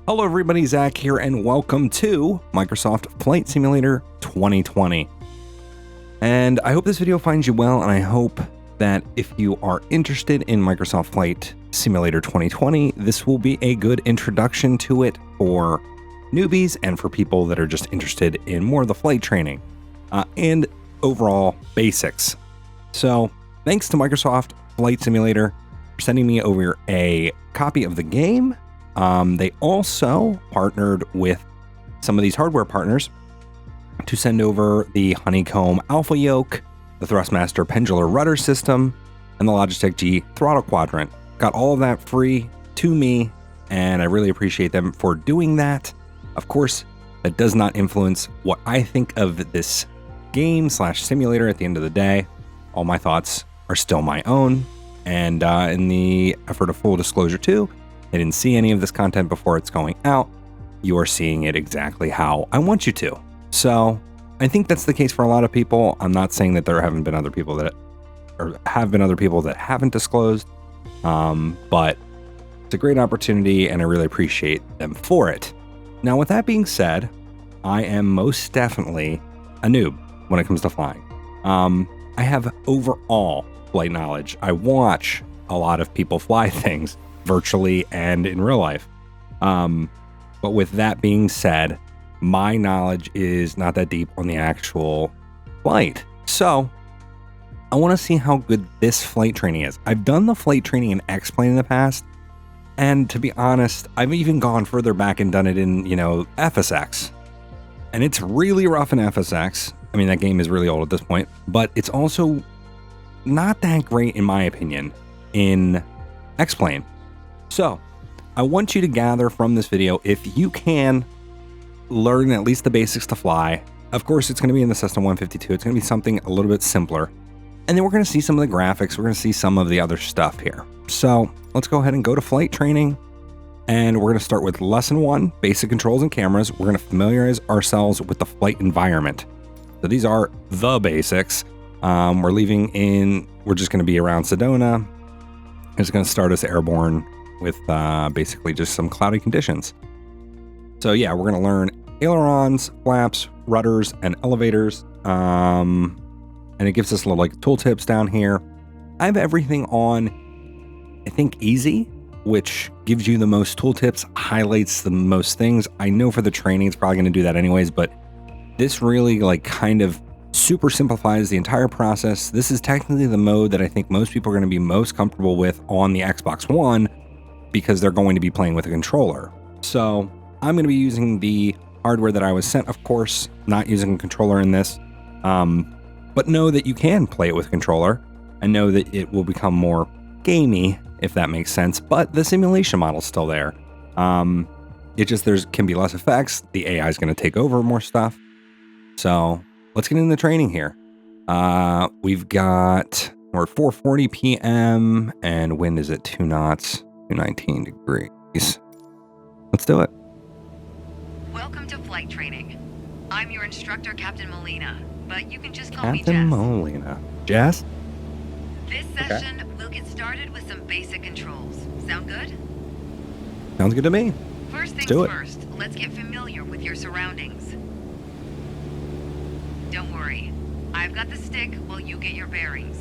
Hello everybody, Zach here, and welcome to Microsoft Flight Simulator 2020. And I hope this video finds you well, and I hope that if you are interested in Microsoft Flight Simulator 2020, this will be a good introduction to it for newbies and for people that are just interested in more of the flight training and overall basics. So thanks to Microsoft Flight Simulator for sending me over a copy of the game. They also partnered with some of these hardware partners to send over the Honeycomb Alpha Yoke, the Thrustmaster Pendular Rudder System, and the Logitech G Throttle Quadrant. Got all of that free to me, and I really appreciate them for doing that. Of course, that does not influence what I think of this game / simulator at the end of the day. All my thoughts are still my own, and in the effort of full disclosure too, I didn't see any of this content before it's going out. You are seeing it exactly how I want you to. So I think that's the case for a lot of people. I'm not saying that there haven't been other people that, or have been other people that haven't disclosed, but it's a great opportunity and I really appreciate them for it. Now, with that being said, I am most definitely a noob when it comes to flying. I have overall flight knowledge. I watch a lot of people fly things, virtually and in real life. But with that being said, my knowledge is not that deep on the actual flight. So I want to see how good this flight training is. I've done the flight training in X-Plane in the past. And to be honest, I've even gone further back and done it in, FSX. And it's really rough in FSX. I mean, that game is really old at this point, but it's also not that great, in my opinion, in X-Plane. So I want you to gather from this video, if you can learn at least the basics to fly. Of course, it's going to be in the Cessna 152. It's going to be something a little bit simpler. And then we're going to see some of the graphics. We're going to see some of the other stuff here. So let's go ahead and go to flight training. And we're going to start with lesson 1, basic controls and cameras. We're going to familiarize ourselves with the flight environment. So these are the basics. We're just going to be around Sedona. It's going to start us airborne with basically just some cloudy conditions. So yeah, we're going to learn ailerons, flaps, rudders, and elevators. And it gives us little tooltips down here. I have everything on, I think, easy, which gives you the most tooltips, highlights the most things. I know for the training, it's probably going to do that anyways, but this really kind of super simplifies the entire process. This is technically the mode that I think most people are going to be most comfortable with on the Xbox One because they're going to be playing with a controller. So I'm going to be using the hardware that I was sent, of course, not using a controller in this, but know that you can play it with a controller and know that it will become more gamey, if that makes sense, but the simulation model's still there. It just, can be less effects. The AI is going to take over more stuff. So let's get into the training here. We're at 4:40 p.m. and wind is at 2 knots, 219 degrees. Let's do it. Welcome to flight training. I'm your instructor, Captain Molina, but you can just call me Jess. Captain Molina. Jess? This session, we'll get started with some basic controls. Sound good? Sounds good to me. First things first, let's get familiar with your surroundings. Don't worry, I've got the stick while you get your bearings.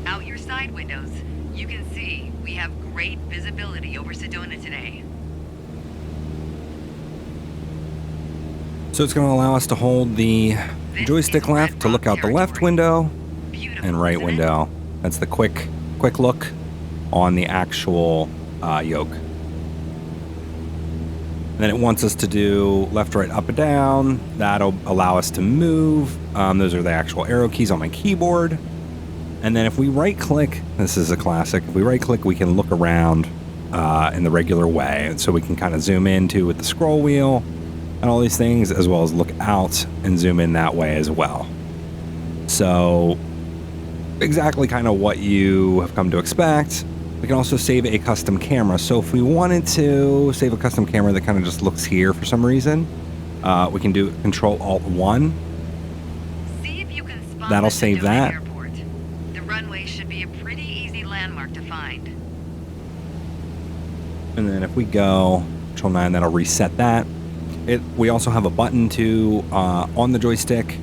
Out your side windows, you can see we have great visibility over Sedona today. So it's going to allow us to hold the joystick left to look out the left window and right window. That's the quick look on the actual yoke. And then it wants us to do left, right, up, and down. That'll allow us to move. Those are the actual arrow keys on my keyboard. And then if we right click, this is a classic, if we right click, we can look around in the regular way. And so we can kind of zoom into with the scroll wheel and all these things, as well as look out and zoom in that way as well. So exactly kind of what you have come to expect. We can also save a custom camera. So if we wanted to save a custom camera that kind of just looks here for some reason, we can do Control-Alt-1. See if you can spot That'll the save Sedona that. Airport. The runway should be a pretty easy landmark to find. And then if we go Control 9, that'll reset that. We also have a button to on the joystick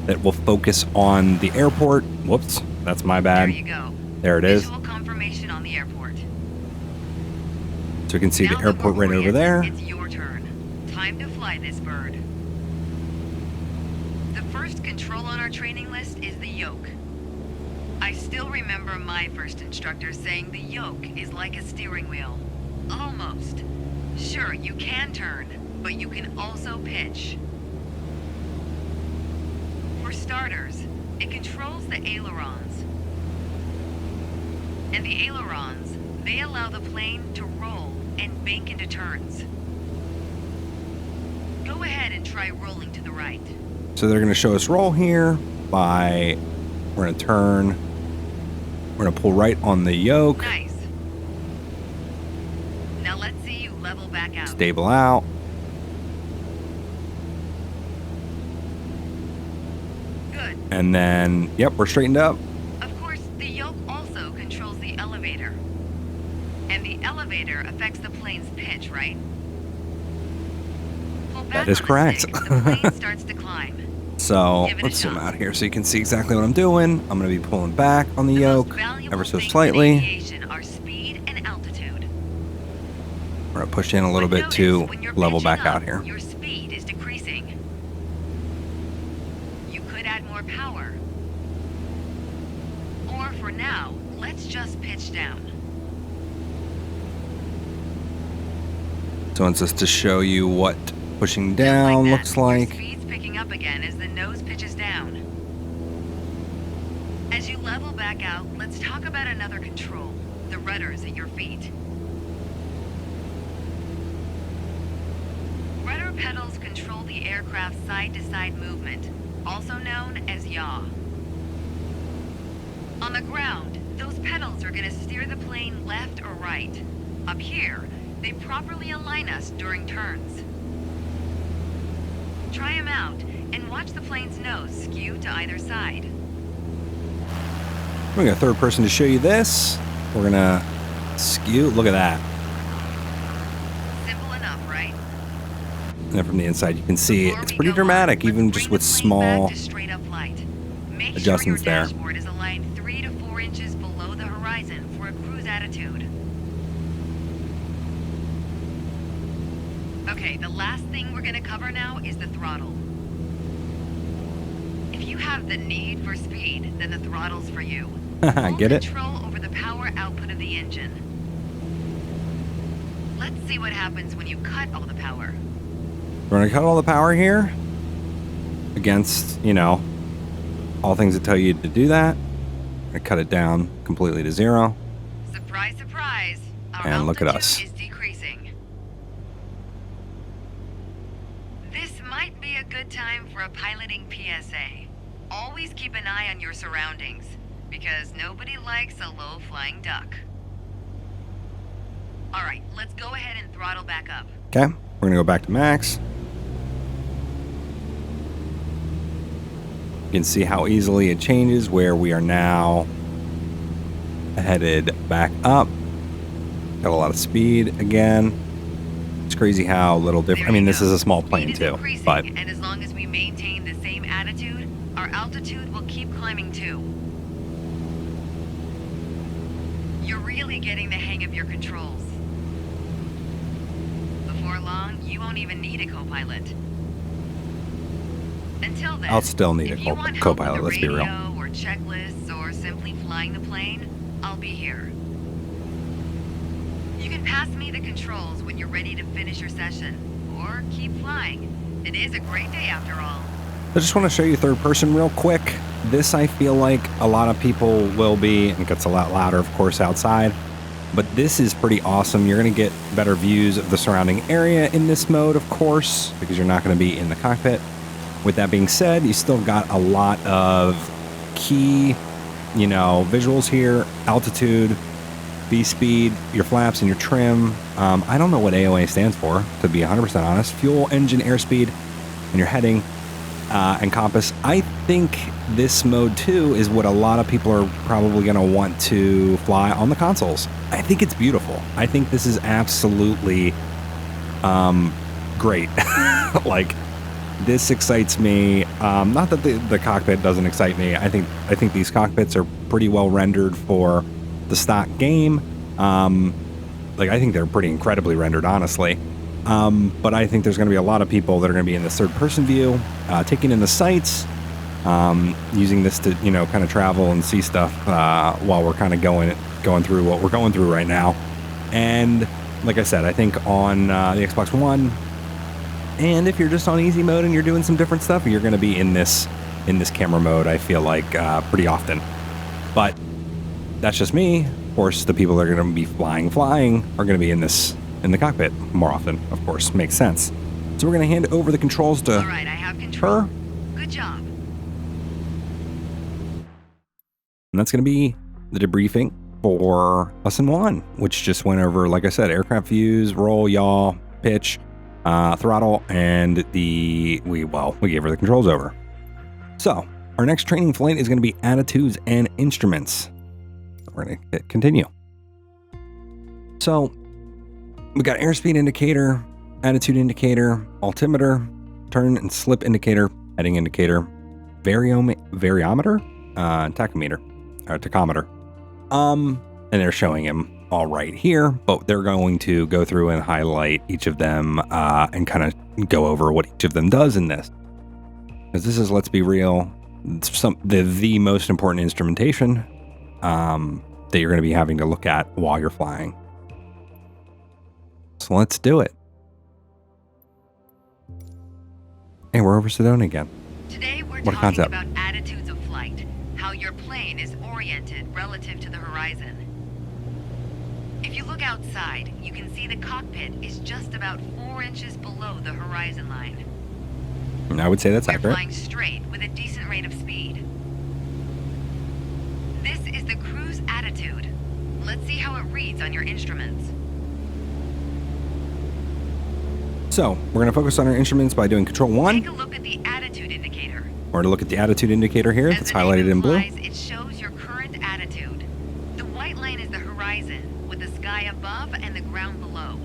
that will focus on the airport. Whoops, that's my bad. There you go. There it is. Visual confirmation on the airport. So we can see Now the airport right over there. It's your turn. Time to fly this bird. The first control on our training list is the yoke. I still remember my first instructor saying the yoke is like a steering wheel. Almost. Sure, you can turn, but you can also pitch. For starters, it controls the ailerons. And the ailerons, they allow the plane to roll and bank into turns. Go ahead and try rolling to the right. So they're going to show us roll here by, we're going to turn, we're going to pull right on the yoke. Nice. Now let's see you level back out. Stable out. Good. And then, yep, we're straightened up. Of course, the yoke also controls the elevator. And the elevator affects the plane's pitch, right? Pull back That is on the correct. stick, the plane starts to climb. So Give it a let's zoom jump. out here so you can see exactly what I'm doing. I'm going to be pulling back on the The most yoke valuable ever so things in slightly. aviation are speed and altitude. We're going to push in a little But bit to notice when you're level pitching back up, out here. Your speed is decreasing. You could add more power. Or for now, let's just pitch down. So it wants us to show you what pushing Just down that, looks like. Your speed's picking up again as the nose pitches down. As you level back out, let's talk about another control. The rudders at your feet. Rudder pedals control the aircraft's side-to-side movement, also known as yaw. On the ground, those pedals are going to steer the plane left or right. Up here, they properly align us during turns. Try them out and watch the plane's nose skew to either side. We're going to third person to show you this. We're going to skew. Look at that. Simple enough, right? And then from the inside, you can see Before it's we pretty go dramatic, on, let's even bring just the with plane small back to straight up flight. Make adjustments sure your there. dashboard is aligned 3 to 4 inches below the horizon for a cruise attitude. Okay, the last thing we're gonna cover now is the throttle. If you have the need for speed, then the throttle's for you. Full Get it? control over the power output of the engine. Let's see what happens when you cut all the power. We're going to cut all the power here against, you know, all things that tell you to do that. We're going to cut it down completely to 0. Surprise, surprise. Our And look at altitude us. is decreasing. This might be a good time for a piloting PSA. Always keep an eye on your surroundings, because nobody likes a low-flying duck. All right, let's go ahead and throttle back up. Okay, we're going to go back to max. You can see how easily it changes where we are now headed back up. Got a lot of speed again. It's crazy how little different. I mean, this is a small plane Speed is too, increasing, but and as long as we maintain the same attitude, our altitude will keep climbing too. You're really getting the hang of your controls. Before long, you won't even need a co-pilot. Until then, I'll still need if a you want help co-pilot, with let's the be real. radio or checklists or simply flying the plane, I'll be here. You can pass me the controls when you're ready to finish your session, or keep flying. It is a great day after all. I just want to show you third person real quick. This, I feel like a lot of people will be, and it gets a lot louder, of course, outside. But this is pretty awesome. You're going to get better views of the surrounding area in this mode, of course, because you're not going to be in the cockpit. With that being said, you still got a lot of key, you know, visuals here. Altitude, V-speed, your flaps, and your trim. I don't know what AOA stands for, to be 100% honest. Fuel, engine, airspeed, and your heading. and compass. I think this mode too is what a lot of people are probably going to want to fly on the consoles. I think it's beautiful. I think this is absolutely great. Like, this excites me. Not that the cockpit doesn't excite me. I think these cockpits are pretty well rendered for the stock game. Like, I think they're pretty incredibly rendered, honestly. But I think there's going to be a lot of people that are going to be in this third-person view, taking in the sights, using this to, you know, kind of travel and see stuff while we're kind of going through what we're going through right now. And like I said, I think on the Xbox One, and if you're just on easy mode and you're doing some different stuff, you're going to be in this camera mode, I feel like, pretty often. But that's just me. Of course, the people that are going to be flying are going to be in the cockpit more often, of course. Makes sense. So we're going to hand over the controls to All right, I have control. her. Good job. And that's going to be the debriefing for lesson 1, which just went over, like I said, aircraft views, roll, yaw, pitch, throttle, and we gave her the controls over. So our next training flight is going to be attitudes and instruments. We're going to continue. So we got airspeed indicator, attitude indicator, altimeter, turn and slip indicator, heading indicator, variometer, tachometer. And they're showing him all right here, but they're going to go through and highlight each of them and kind of go over what each of them does in this. Because this is, let's be real, the most important instrumentation that you're going to be having to look at while you're flying. So let's do it. Hey, we're over Sedona again. Today we're What a talking concept. about attitudes of flight, how your plane is oriented relative to the horizon. If you look outside, you can see the cockpit is just about 4 inches below the horizon line. And I would say that's We're accurate. flying straight with a decent rate of speed. This is the cruise attitude. Let's see how it reads on your instruments. So we're going to focus on our instruments by doing Control 1. Take a look at the attitude indicator. We're going to look at the attitude indicator here. As That's the name highlighted in blue. implies, it shows your current attitude. The white line is the horizon, with the sky above and the ground below.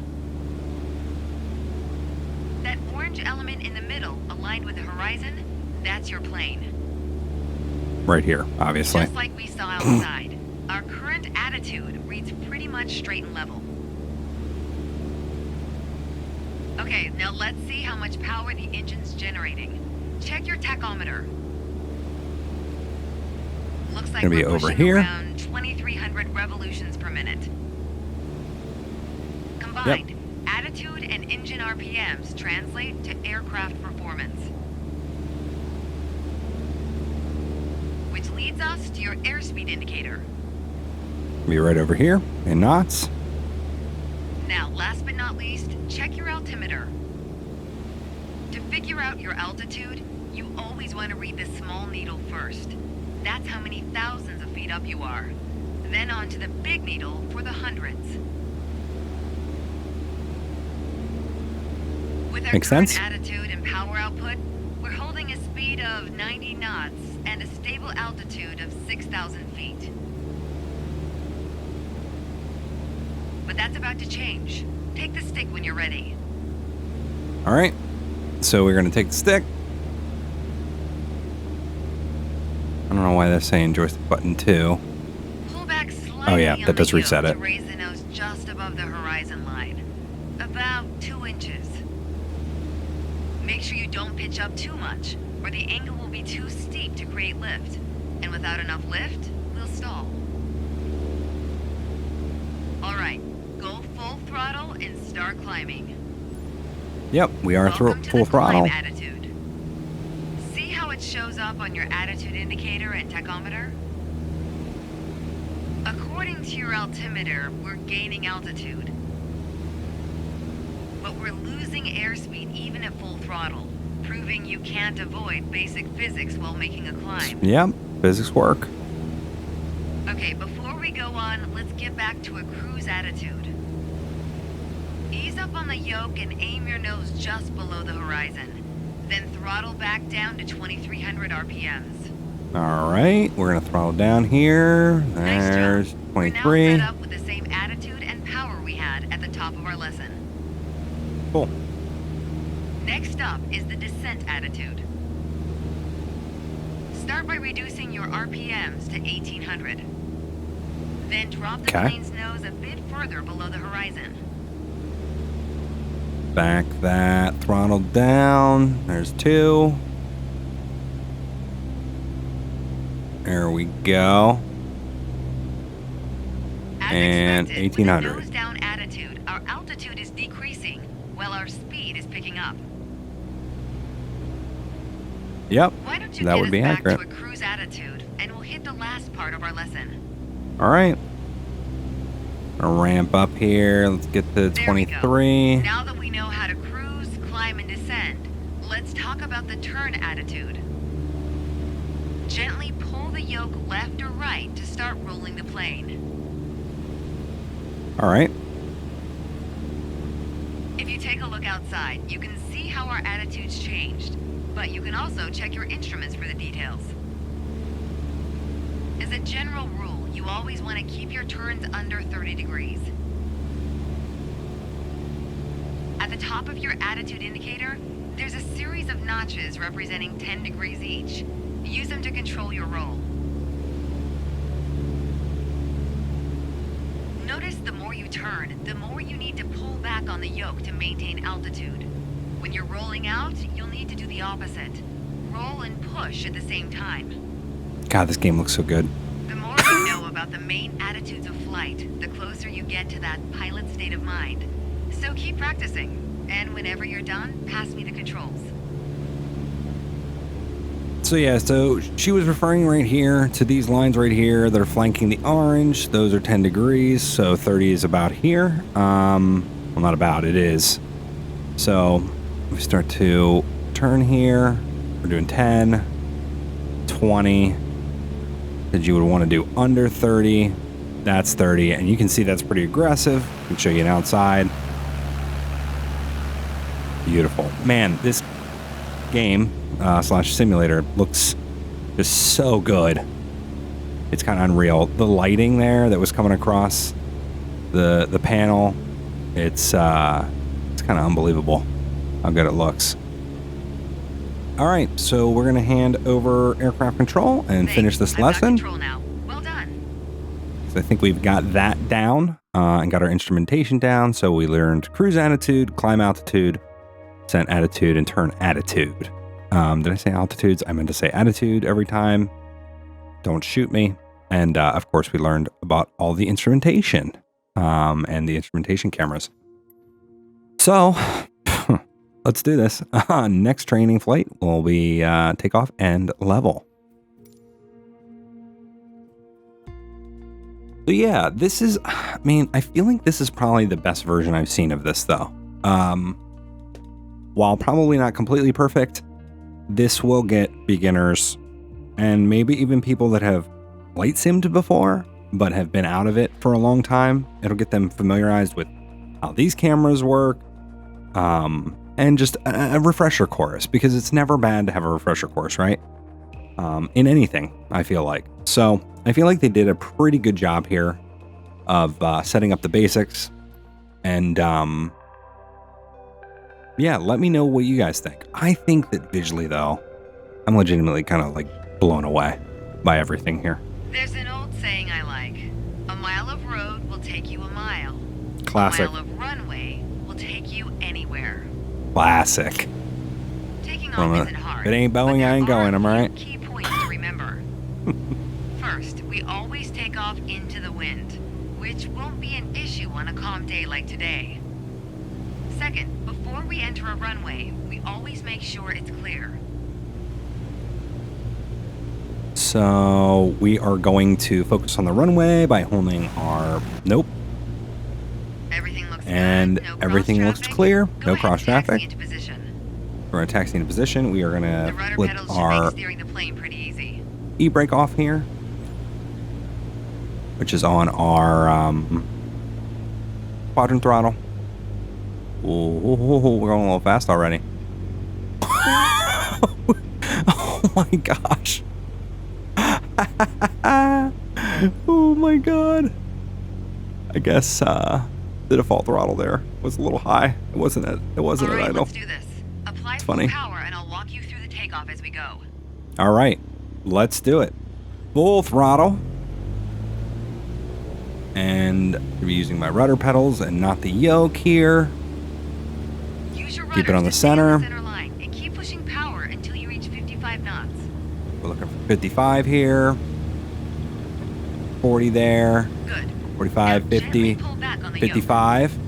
That orange element in the middle, aligned with the horizon, that's your plane. Right here, obviously. Just like we saw outside, our current attitude reads pretty much straight and level. Okay, now let's see how much power the engine's generating. Check your tachometer. Looks like Gonna be we're over pushing here. around 2,300 revolutions per minute. Combined, attitude and engine RPMs translate to aircraft performance. Which leads us to your airspeed indicator. Be right over here in knots. Now, last but not least, check your altimeter. To figure out your altitude, you always want to read the small needle first. That's how many thousands of feet up you are. Then on to the big needle for the hundreds. With our Makes current sense. attitude and power output, we're holding a speed of 90 knots and a stable altitude of 6,000 feet. But that's about to change. Take the stick when you're ready. All right. So we're going to take the stick. I don't know why they're saying joystick button 2. Pull back slightly Oh, yeah, on that does the reset yoke it. to raise the nose just above the horizon line. About 2 inches. Make sure you don't pitch up too much, or the angle will be too steep to create lift. And without enough lift, we'll stall. Alright, go full throttle and start climbing. Yep, we are Welcome to full the climb throttle. attitude. See how it shows up on your attitude indicator and tachometer? According to your altimeter, we're gaining altitude. But we're losing airspeed even at full throttle, proving you can't avoid basic physics while making a climb. Yep, physics work. Okay, before we go on, let's get back to a cruise attitude. Ease up on the yoke and aim your nose just below the horizon. Then throttle back down to 2300 RPMs. All right, we're gonna throttle down here. There's Nice job. 23. We're now set up with the same attitude and power we had at the top of our lesson. Cool. Next up is the descent attitude. Start by reducing your RPMs to 1800. Then drop the plane's nose a bit further below the horizon. Back that throttle down. There's 2. There we go. As and expected, 1800. With a nose down attitude, our altitude is decreasing while our speed is picking up. Yep, Why don't you that get would us be back accurate. to a cruise attitude, and we'll hit the last part of our lesson. All right. Gonna ramp up here. Let's get to There we go. 23. Now that we know how to cruise, climb, and descend, let's talk about the turn attitude. Gently pull the yoke left or right to start rolling the plane. All right. If you take a look outside, you can see how our attitude's changed, but you can also check your instruments for the details. As a general rule, you always want to keep your turns under 30 degrees. At the top of your attitude indicator, there's a series of notches representing 10 degrees each. Use them to control your roll. Notice the more you turn, the more you need to pull back on the yoke to maintain altitude. When you're rolling out, you'll need to do the opposite. Roll and push at the same time. God, this game looks so good. The more you know about the main attitudes of flight, the closer you get to that pilot state of mind. So keep practicing, and whenever you're done, pass me the controls. So yeah, so she was referring right here to these lines right here that are flanking the orange. Those are 10 degrees, so 30 is about here. Well, not about, it is. So we start to turn here. We're doing 10, 20. That you would want to do under 30. That's 30, and you can see that's pretty aggressive. I can show you an outside. Beautiful. Man, this game slash simulator looks just so good. It's kind of unreal. The lighting there that was coming across the panel, it's kind of unbelievable how good it looks. All right, so we're gonna hand over aircraft control and finish this lesson. Control now. Well done. So I think we've got that down and got our instrumentation down. So we learned cruise attitude, climb altitude, descent attitude, and turn attitude. Did I say altitudes? I meant to say attitude every time. Don't shoot me. And of course, we learned about all the instrumentation and the instrumentation cameras. So let's do this. Next training flight will be takeoff and level. So yeah, this is, I mean, I feel like this is probably the best version I've seen of this though. While probably not completely perfect, this will get beginners and maybe even people that have flight simmed before, but have been out of it for a long time. It'll get them familiarized with how these cameras work, and just a refresher course, because it's never bad to have a refresher course, right? In anything, I feel like. So I feel like they did a pretty good job here of setting up the basics. And yeah, let me know what you guys think. I think that visually, though, I'm legitimately kind of like blown away by everything here. There's an old saying I like. A mile of road will take you a mile. Classic. A mile of runway will take you anywhere. Classic. Taking off isn't hard. If it ain't Boeing, I ain't going, am I right? Key points to remember. First, we always take off into the wind, which won't be an issue on a calm day like today. Second, before we enter a runway, we always make sure it's clear. So we are going to focus on the runway by holding our nope. Everything looks and good. No everything looks cross-traffic. clear. Go No ahead cross and taxi traffic. into position. We're going to taxi into position. We are going The to rudder flip pedals should our make steering the plane pretty easy. e-brake off here, which is on our quadrant throttle. Oh, we're going a little fast already. Oh my gosh. Oh my god. I guess the default throttle there was a little high. It wasn't it. It wasn't All right, it, idle. let's do this. Apply It's full funny. power and I'll walk you through the takeoff as we go. All right, let's do it. Full throttle. And I'll be using my rudder pedals and not the yoke here. Use your Keep it on the rudders to stay on the center. center line and keep pushing power until you reach 55 knots. We're looking for 55 here. 40 there. Good. 45, Now 50, gently pull back on the 55. yoke.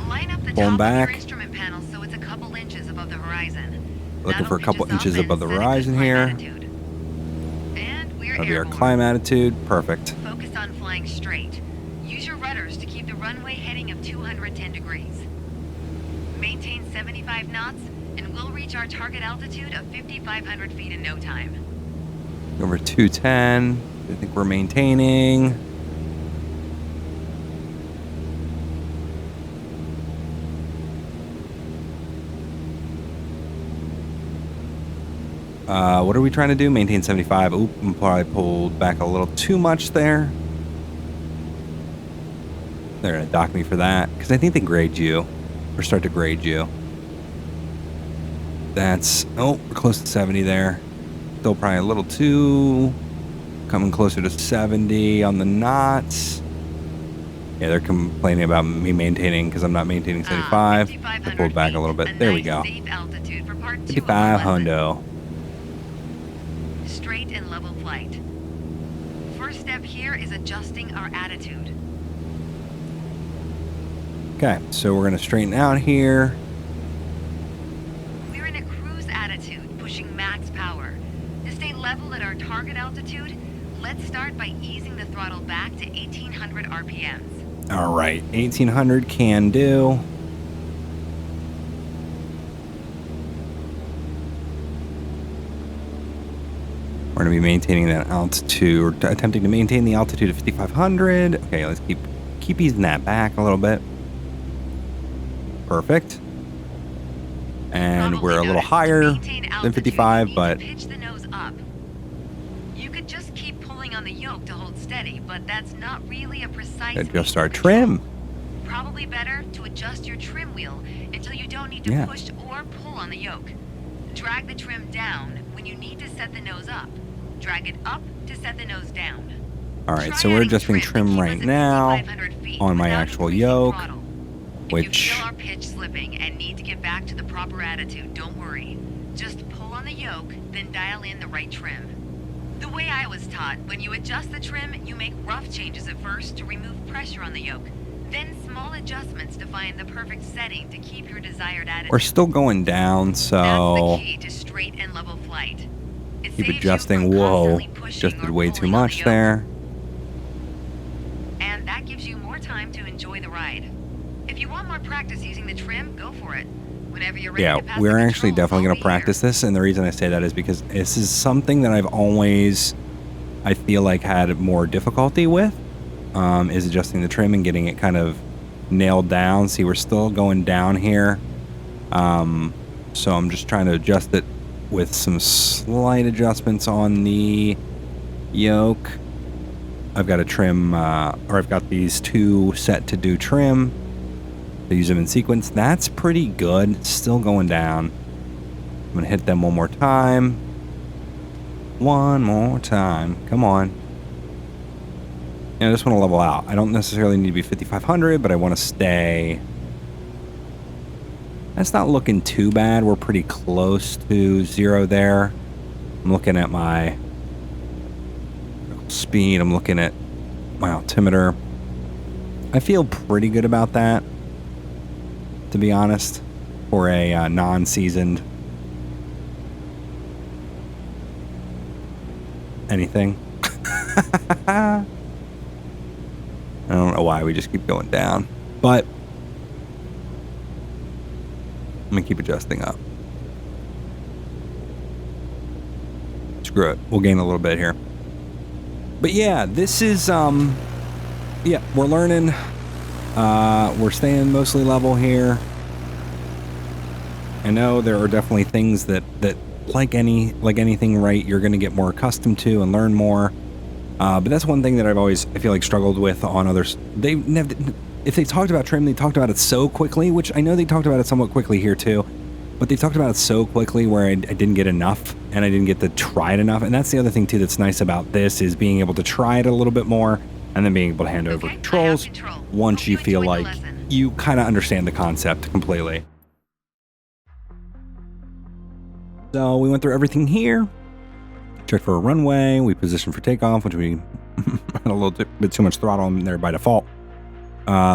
Line up the Pulling top back. of your instrument panel so it's a couple inches above the horizon. Looking for a That'll couple pitch us inches up above the and set a good horizon climb here. attitude. And we're That'll be our airborne. climb attitude. Perfect. Focus on flying straight. Use your rudders to keep the runway heading of 210 degrees. Maintain 75 knots, and we'll reach our target altitude of 5,500 feet in no time. Over 210. I think we're maintaining. What are we trying to do? Maintain 75. Oop, I'm probably pulled back a little too much there. They're going to dock me for that because I think they grade you or start to grade you. That's, oh, we're close to 70 there. Still probably a little too, coming closer to 70 on the knots. Yeah, they're complaining about me maintaining because I'm not maintaining 75. I pulled back a little bit. There we go. 55 hundo. Straight and level flight. First step here is adjusting our attitude. Okay, so we're going to straighten out here. We're in a cruise attitude, pushing max power. To stay level at our target altitude, let's start by easing the throttle back to 1,800 RPMs. All right, 1,800 can do. We're going to be maintaining that altitude, or attempting to maintain the altitude of 5,500. Okay, let's keep easing that back a little bit. Perfect. And Probably we're a little noticed, higher to maintain than altitude, 55, you need but to pitch the nose up. You could just keep pulling on the yoke to hold steady, but that's not really a precise adjust way our to control. trim. Probably better to adjust your trim wheel until you don't need to Yeah. push or pull on the yoke. Drag the trim down when you need to set the nose up. Drag it up to set the nose down. All right, Try so we're adding adjusting to trim keep right us at now 5,500 feet on my without actual increasing yoke, throttle. If which you feel our pitch slipping and need to get back to the proper attitude, don't worry. Just pull on the yoke, then dial in the right trim. The way I was taught, when you adjust the trim, you make rough changes at first to remove pressure on the yoke. Then small adjustments to find the perfect setting to keep your desired attitude. we're still going down, That's so the key to straight and level flight. It keep saves you adjusting. from Whoa, constantly pushing adjusted or way too pulling on the much yoke. there. And that gives you more time to enjoy the ride. If you want more practice using the trim, go for it. Whenever you're ready Yeah, to pass we're the actually controls, definitely I'll going to be practice this, and the reason I say that is because this is something that I've always, I feel like, had more difficulty with, is adjusting the trim and getting it kind of nailed down. See, we're still going down here, so I'm just trying to adjust it with some slight adjustments on the yoke. I've got a trim, or I've got these two set to do trim. To use them in sequence. That's pretty good. It's still going down. I'm going to hit them one more time. One more time. Come on. And I just want to level out. I don't necessarily need to be 5,500, but I want to stay. That's not looking too bad. We're pretty close to zero there. I'm looking at my speed. I'm looking at my altimeter. I feel pretty good about that, to be honest, for a non-seasoned anything. I don't know why we just keep going down, but I'm gonna keep adjusting up. Screw it, we'll gain a little bit here. But yeah, this is yeah, we're learning. We're staying mostly level here. I know there are definitely things that like anything, right, you're going to get more accustomed to and learn more. But that's one thing that I feel like struggled with on others. If they talked about trim, they talked about it so quickly, which I know they talked about it somewhat quickly here too, but they talked about it so quickly where I didn't get enough, and I didn't get to try it enough. And that's the other thing too that's nice about this, is being able to try it a little bit more and then being able to hand over controls once you feel like you kind of understand the concept completely. So we went through everything here. Checked for a runway. We positioned for takeoff, which we had a little bit too much throttle in there by default.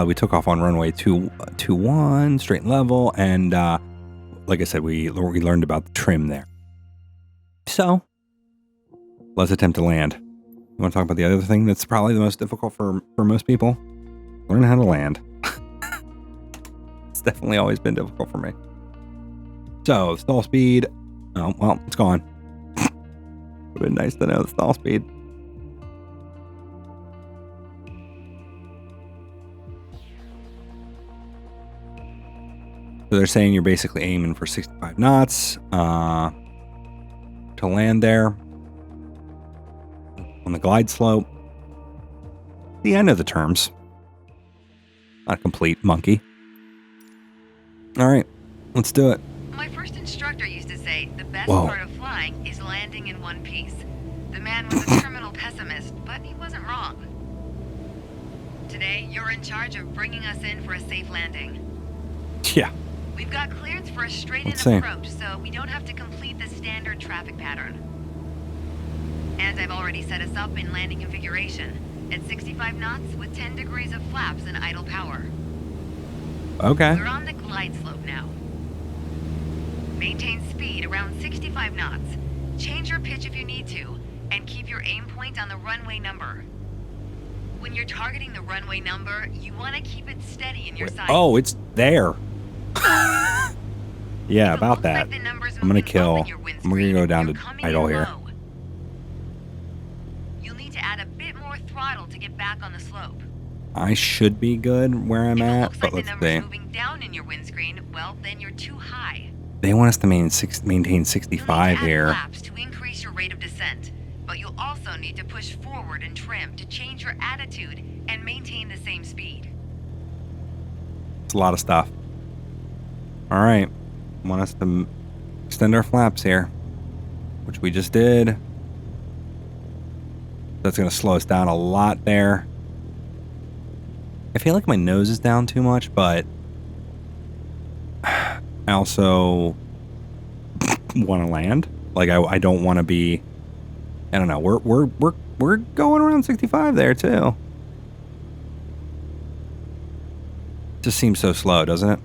We took off on runway 21, straight and level, and like I said, we learned about the trim there. So let's attempt to land. You want to talk about the other thing that's probably the most difficult for most people? Learn how to land. It's definitely always been difficult for me. So stall speed. Oh, well, it's gone. Would have been nice to know the stall speed. So they're saying you're basically aiming for 65 knots to land there on the glide slope. The end of the terms. Not a complete monkey. All right, let's do it. My first instructor used to say the best part of flying is landing in one piece. The man was a terminal pessimist, but he wasn't wrong. Today, you're in charge of bringing us in for a safe landing. Yeah. We've got clearance for a straight-in approach, so we don't have to complete the standard traffic pattern. And I've already set us up in landing configuration at 65 knots with 10 degrees of flaps and idle power. Okay. We're on the glide slope now. Maintain speed around 65 knots. Change your pitch if you need to, and keep your aim point on the runway number. When you're targeting the runway number, you want to keep it steady in your sights. Oh, it's there. Yeah, about that. Like I'm gonna go down to idle here. You'll need to add a bit more throttle to get back on the slope. I should be good where I'm at, but let's see. Moving down in your windscreen, well, then you're too high. They want us to maintain 65 here. Flaps to increase your rate of descent, but you'll also need to push forward and trim to change your attitude and maintain the same speed. It's a lot of stuff. All right, want us to extend our flaps here, which we just did. That's going to slow us down a lot there. I feel like my nose is down too much, but I also want to land. Like I don't want to be. I don't know. We're going around 65 there too. Just seems so slow, doesn't it?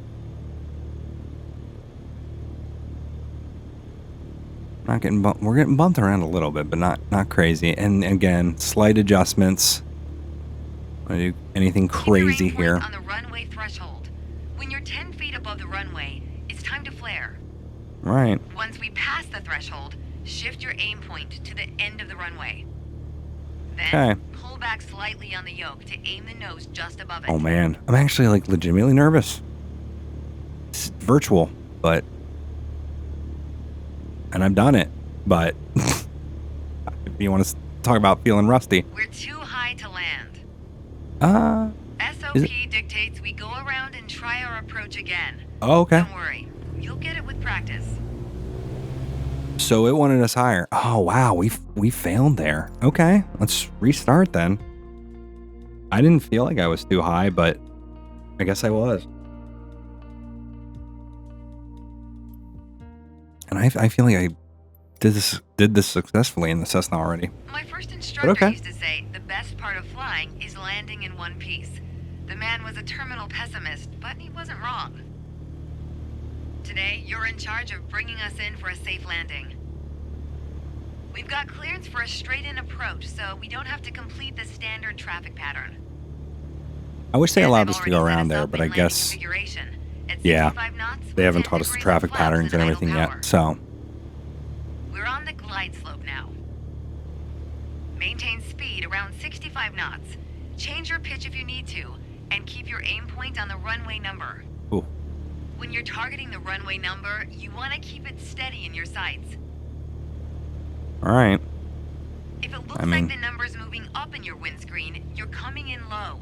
Not getting bumped. We're getting bumped around a little bit, but not crazy. And again, slight adjustments. Want to do anything crazy here? On the runway threshold. When you're 10 feet above the runway, it's time to flare. Right. Once we pass the threshold, shift your aim point to the end of the runway. Then pull back slightly on the yoke to aim the nose just above it. Oh man, I'm actually like legitimately nervous. It's virtual, but and I've done it, but if you want to talk about feeling rusty. We're too high to land. SOP dictates we go around and try our approach again. Oh, okay. Don't worry. You'll get it with practice. So it wanted us higher. Oh, wow. We failed there. Okay. Let's restart then. I didn't feel like I was too high, but I guess I was. And I feel like I did this successfully in the Cessna already. My first instructor used to say the best part of flying is landing in one piece. The man was a terminal pessimist, but he wasn't wrong. Today, you're in charge of bringing us in for a safe landing. We've got clearance for a straight-in approach, so we don't have to complete the standard traffic pattern. I wish they allowed us to go around there, but I guess, yeah, they haven't taught us the traffic patterns and everything yet, so. We're on the glide slope now. Maintain speed around 65 knots. Change your pitch if you need to, and keep your aim point on the runway number. Ooh. When you're targeting the runway number, you want to keep it steady in your sights. All right. If it looks like the number's moving up in your windscreen, you're coming in low.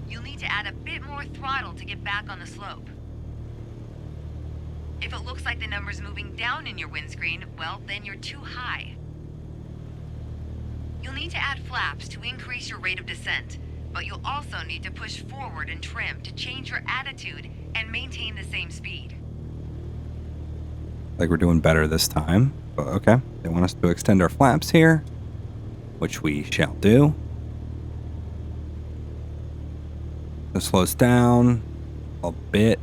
You'll need to add a bit more throttle to get back on the slope. If it looks like the number's moving down in your windscreen, well, then you're too high. You'll need to add flaps to increase your rate of descent, but you'll also need to push forward and trim to change your attitude and maintain the same speed. Like we're doing better this time. But okay. They want us to extend our flaps here, which we shall do. This slows down a bit.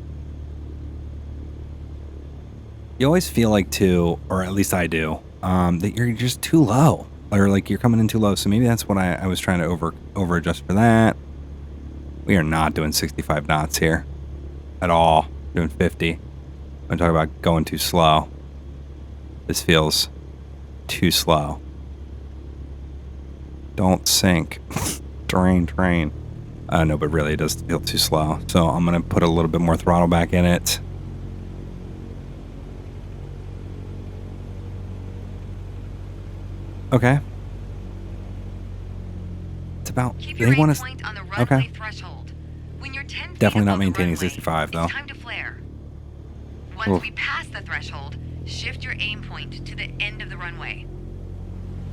You always feel like too, or at least I do, that you're just too low. Or like you're coming in too low. So maybe that's what I was trying to over adjust for that. We are not doing 65 knots here at all. We're doing 50. I'm talking about going too slow. This feels too slow. Don't sink. Train. No, but really it does feel too slow. So I'm going to put a little bit more throttle back in it. Okay. It's about, they want us, okay. When you're 10 feet definitely not above the maintaining runway, 65 though. It's time to flare. Once we pass the threshold, shift your aim point to the end of the runway.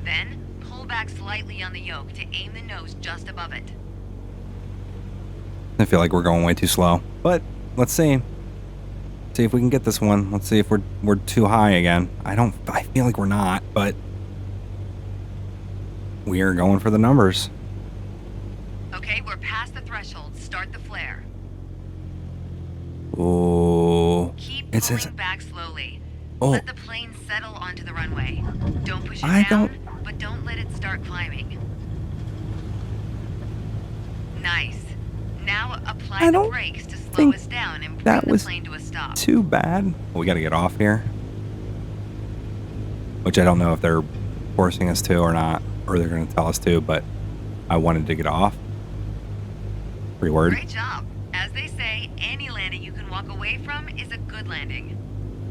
Then, pull back slightly on the yoke to aim the nose just above it. I feel like we're going way too slow, but let's see. See if we can get this one. Let's see if we're too high again. I feel like we're not, but we are going for the numbers. Okay, we're past the threshold. Start the flare. Oh, Keep pulling back slowly. Let the plane settle onto the runway. Don't push it down, but don't let it start climbing. Nice. Now apply the brakes to slow us down and bring the plane to a stop. Too bad. We got to get off here. Which I don't know if they're forcing us to or not, or they're going to tell us to, but I wanted to get off. Reword. Great job. As they say, any landing you can walk away from is a good landing.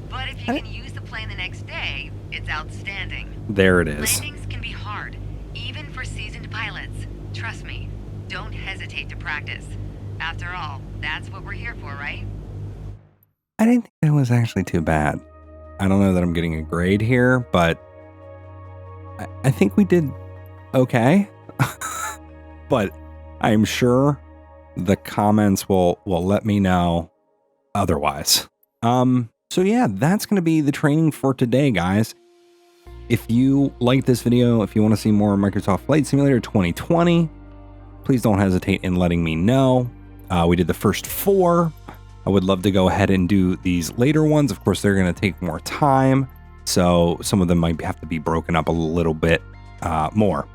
But if you can use the plane the next day, it's outstanding. There it is. Landings can be hard, even for seasoned pilots. Trust me, don't hesitate to practice. After all, that's what we're here for, right? I didn't think that was actually too bad. I don't know that I'm getting a grade here, but I think we did okay. But I'm sure the comments will let me know otherwise. So yeah, that's going to be the training for today, guys. If you like this video, if you want to see more Microsoft Flight Simulator 2020, please don't hesitate in letting me know. We did the first 4. I would love to go ahead and do these later ones. Of course, they're going to take more time, so some of them might have to be broken up a little bit more.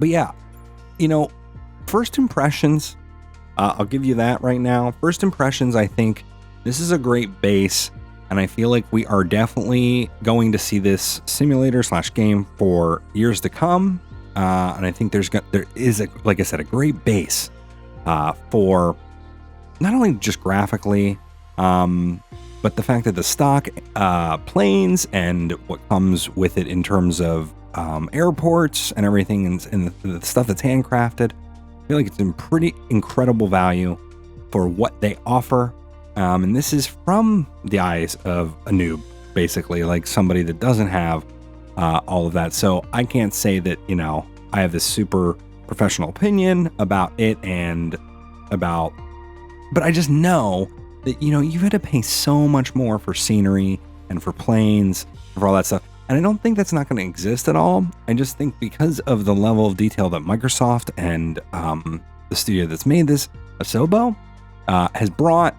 But yeah, you know, first impressions, I'll give you that right now. First impressions, I think this is a great base, and I feel like we are definitely going to see this simulator / game for years to come. And I think there is, like I said, a great base for not only just graphically, but the fact that the stock planes and what comes with it in terms of airports and everything, and the stuff that's handcrafted, I feel like it's in pretty incredible value for what they offer. And this is from the eyes of a noob, basically, like somebody that doesn't have all of that. So I can't say that, you know, I have this super professional opinion about it but I just know that, you know, you had to pay so much more for scenery and for planes and for all that stuff. And I don't think that's not going to exist at all. I just think because of the level of detail that Microsoft and the studio that's made this, Asobo, has brought,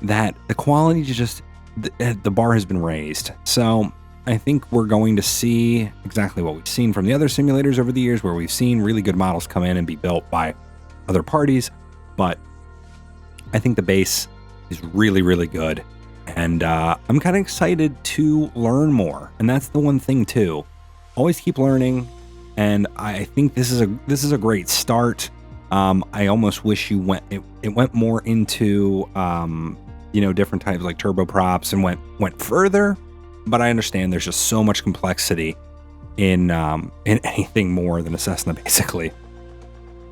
that the quality just, the bar has been raised. So I think we're going to see exactly what we've seen from the other simulators over the years, where we've seen really good models come in and be built by other parties. But I think the base is really, really good. And I'm kind of excited to learn more. And that's the one thing too. Always keep learning. And I think this is a great start. I almost wish it went more into you know, different types like turboprops and went further. but I understand there's just so much complexity in anything more than a Cessna, basically.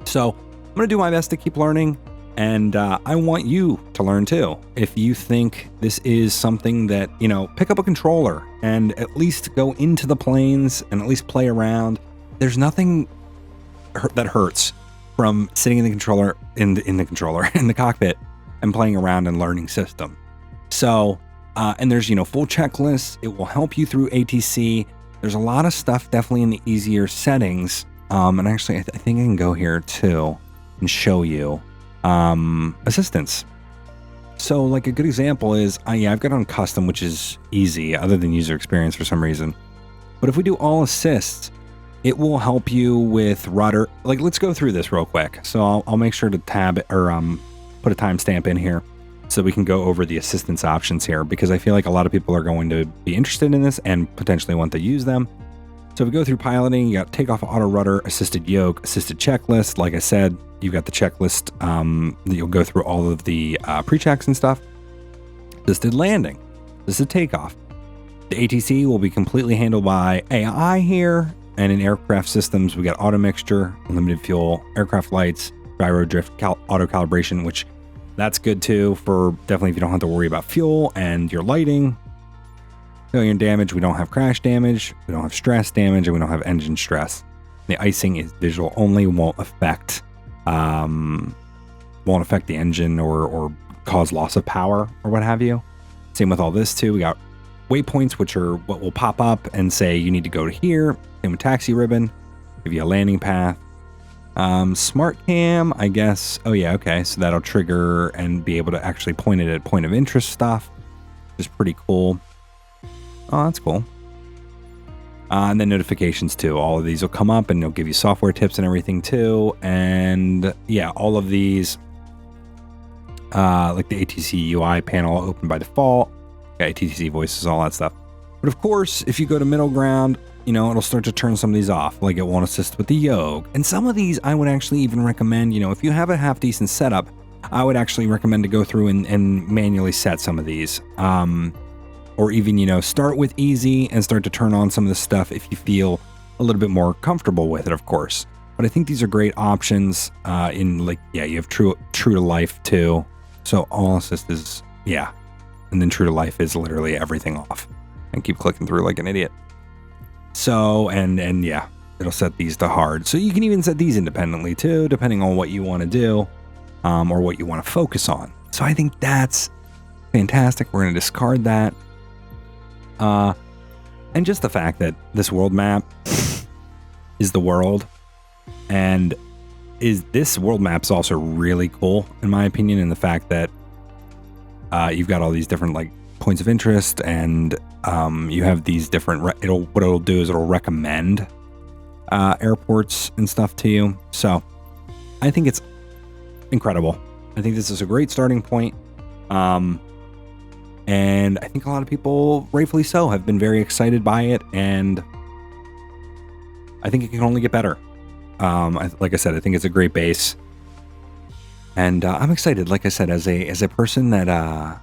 So I'm going to do my best to keep learning, and I want you to learn too. If you think this is something that, you know, pick up a controller and at least go into the planes and at least play around. There's nothing that hurts from sitting in the controller, in the cockpit and playing around and learning system. So, and there's, you know, full checklists. It will help you through ATC. There's a lot of stuff definitely in the easier settings. And actually, I think I can go here too and show you assistance. So like a good example is, I've got on custom, which is easy other than user experience for some reason. But if we do all assists, it will help you with rudder. Like, let's go through this real quick. So I'll make sure to tab or put a timestamp in here so we can go over the assistance options here, because I feel like a lot of people are going to be interested in this and potentially want to use them. So if we go through piloting, you got takeoff, auto rudder, assisted yoke, assisted checklist. Like I said, you've got the checklist that you'll go through all of the pre-checks and stuff. Assisted landing, assisted takeoff. The ATC will be completely handled by AI here. And in aircraft systems, we got auto mixture, unlimited fuel, aircraft lights, gyro drift, auto calibration, which that's good too for definitely if you don't have to worry about fuel and your lighting. Failure and damage, we don't have crash damage, we don't have stress damage, and we don't have engine stress. The icing is visual only, won't affect the engine or cause loss of power or what have you. Same with all this too. We got waypoints, which are what will pop up and say you need to go to here. Same with taxi ribbon, give you a landing path. Smart cam, I guess. Oh yeah, okay. So that'll trigger and be able to actually point it at point of interest stuff, which is pretty cool. Oh, that's cool. And then notifications too. All of these will come up and they'll give you software tips and everything too. And yeah, all of these, like the ATC UI panel open by default. Got ATC voices, all that stuff. But of course, if you go to middle ground, you know, it'll start to turn some of these off. Like it won't assist with the yoke. And some of these I would actually even recommend, you know, if you have a half decent setup, I would actually recommend to go through and manually set some of these. Or even, you know, start with easy and start to turn on some of the stuff if you feel a little bit more comfortable with it, of course. But I think these are great options in like, yeah, you have true to life too. So all assist is, yeah. And then true to life is literally everything off. And keep clicking through like an idiot. So, and yeah, it'll set these to hard. So you can even set these independently too, depending on what you want to do or what you want to focus on. So I think that's fantastic. We're going to discard that. And just the fact that this world map is the world, and this world map is also really cool in my opinion, in the fact that you've got all these different like points of interest, and you have these different what it'll do is it'll recommend airports and stuff to you. So I think it's incredible. I think this is a great starting point. And I think a lot of people, rightfully so, have been very excited by it, and I think it can only get better. Like I said, I think it's a great base, and I'm excited. Like I said, as a person that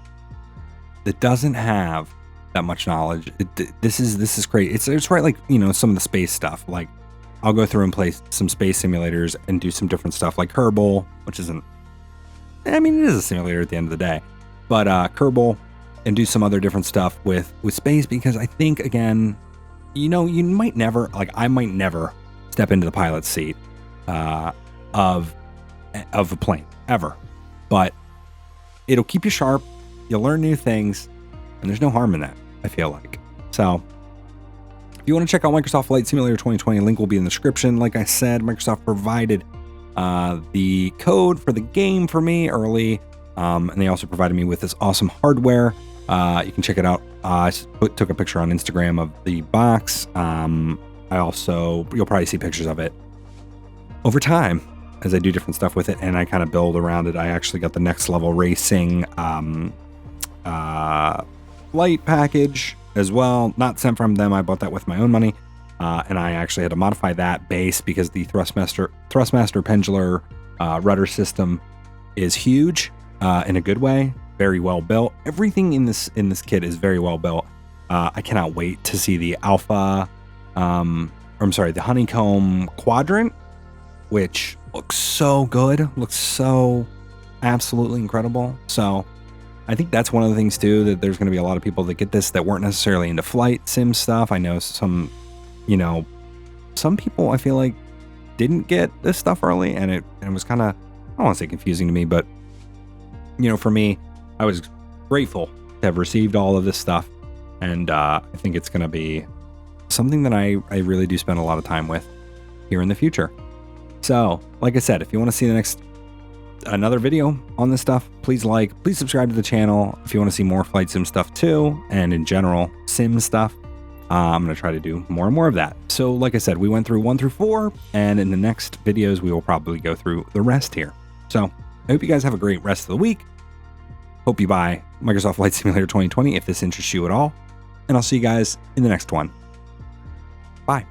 doesn't have that much knowledge, this is great. It's right, like, you know, some of the space stuff. Like I'll go through and play some space simulators and do some different stuff, like Kerbal, which isn't. I mean, it is a simulator at the end of the day, but Kerbal. And do some other different stuff with space, because I think, again, you know, you might never, like I might never step into the pilot's seat of a plane ever, but it'll keep you sharp. You'll learn new things, and there's no harm in that, I feel like. So if you want to check out Microsoft Flight Simulator 2020, link will be in the description. Like I said, Microsoft provided the code for the game for me early, and they also provided me with this awesome hardware. You can check it out. I took a picture on Instagram of the box. You'll probably see pictures of it over time as I do different stuff with it, and I kind of build around it. I actually got the Next Level Racing flight package as well. Not sent from them. I bought that with my own money, and I actually had to modify that base because the Thrustmaster pendular rudder system is huge in a good way. Very well built. Everything in this kit is very well built. I cannot wait to see the alpha, the honeycomb quadrant, which looks so good, looks so absolutely incredible. So I think that's one of the things too, that there's going to be a lot of people that get this that weren't necessarily into flight sim stuff. I know some people I feel like didn't get this stuff early, and it was kind of, I don't want to say confusing to me, but for me, I was grateful to have received all of this stuff. And I think it's going to be something that I really do spend a lot of time with here in the future. So, like I said, if you want to see another video on this stuff, please subscribe to the channel. If you want to see more flight sim stuff too, and in general sim stuff, I'm going to try to do more and more of that. So, like I said, we went through 1 through 4, and in the next videos, we will probably go through the rest here. So, I hope you guys have a great rest of the week. Hope you buy Microsoft Flight Simulator 2020 if this interests you at all. And I'll see you guys in the next one. Bye.